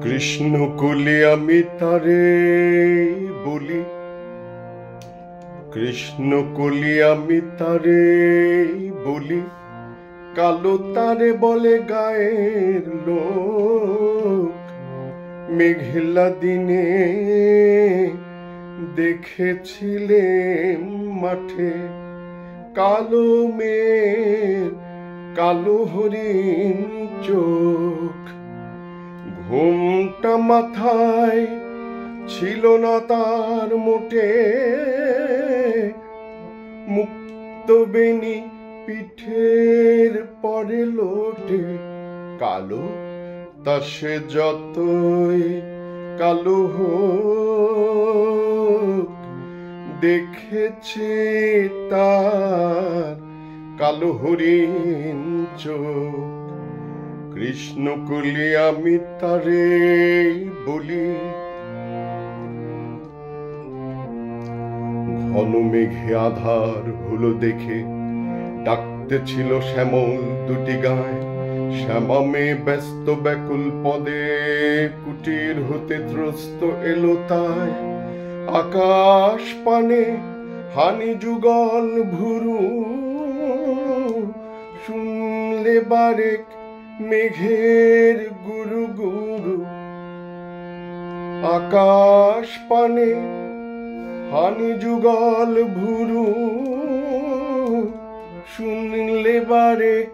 কৃষ্ণ কলি আমি তারে বলি, কৃষ্ণ কলি আমি তারে বলি, কালো তারে বলে গায়ের লোক। মেঘলা দিনে দেখেছিলেন মাঠে কালো মেঘ, কালো হরিণ চোখ। ঘুমটা মাথায় ছিল না তার মোটে, মুক্ত বেনি পিঠের পরে লোটে। কালো তা সে যতই কালো হোক, দেখেছে তার কালো হরিণ চোখ। কৃষ্ণ কলি আমি তারে বলি। ঘন মেঘে আধার হলো দেখে ডাকতে ছিল শ্যামল দুটি গায়। শ্যামা মেয়ে ব্যস্ত ব্যাকুল পদে কুটির হতে ত্রস্ত এলো তাই। আকাশ পানে হানি যুগল ভুরু, শুনলে বারেক মেঘের গুরু গুরু। আকাশ পানে হানি যুগল ভুরু, শুনলে বারেক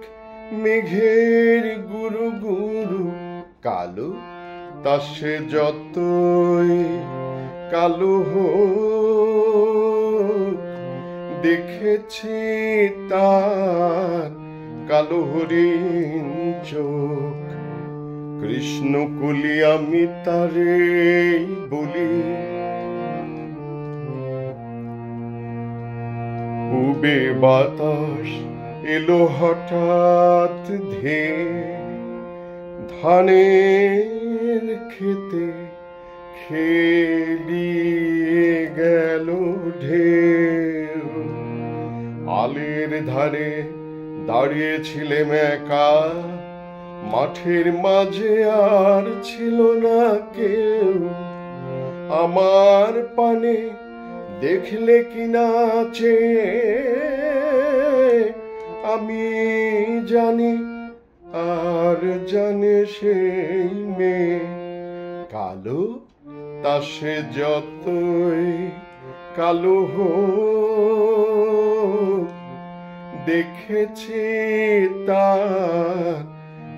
মেঘের গুরু গুরু। কালো তা সে যতই কালো হোক, দেখেছি তার কালো হরিণ চোখ। কৃষ্ণ কলি আমি তারে বলি। পূবে বাতাস এলো হঠাৎ ধেয়ে, ধানের খেতে খেলিয়ে গেল ঢেউ। আলের ধারে দাঁড়িয়েছিলেম একা, মাঠের মাঝে আর ছিল না কেউ। আমার পানে দেখলে কিনা চেয়ে, আমি জানি আর জানে সেই মেয়ে। কালো তা সে যতই কালো হোক, দেখেছি তার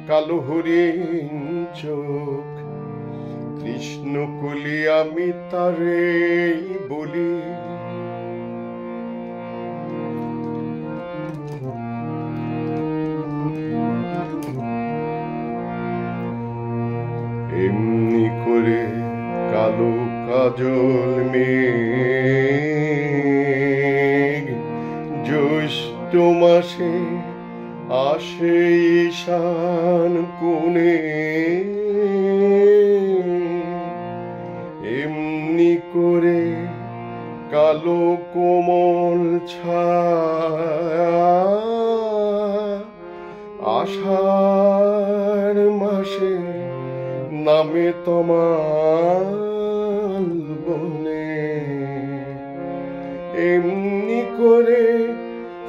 কালো হরিণ চোখ। কৃষ্ণ কলি আমি তারে বলি। এমনি করে কালো কাজল মেঘ জ্যৈষ্ঠ মাসে আসে ঈশান কোণে। এমনি করে কালো কোমল ছায়া আষাঢ় মাসে নামে তোমার বনে। এমনি করে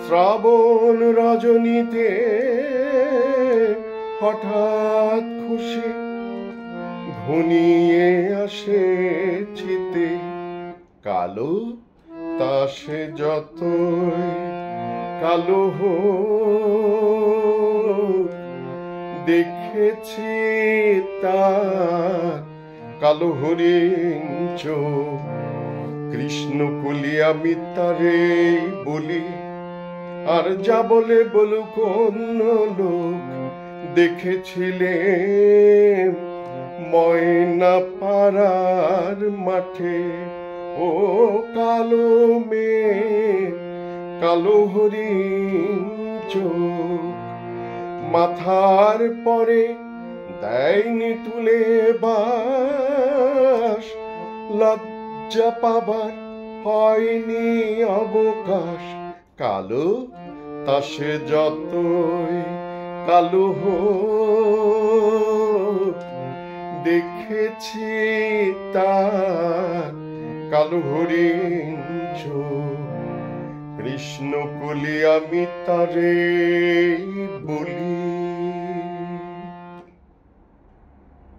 শ্রাবণ রজনীতে হঠাৎ খুশি ঘনিয়ে আসে চিতে। কালো তা সে যতই কালো হোক, দেখেছি তার কালো হরিণ চোখ। কৃষ্ণ কলি আমি তারে বলি। আর যা বলে বলুক অন্য লোক, দেখেছিলেন ময়না পাড়ার মাঠে ও কালো মেঘ, কালো হরিণ চোখ। মাথার পরে দেয়নি তুলে বাস, লজ্জা পাবার হয়নি অবকাশ। কালো তা সে যতই কালো হোক দেখেছি তার কালো হরিণ চোখ কৃষ্ণ কলি আমি তারে বলি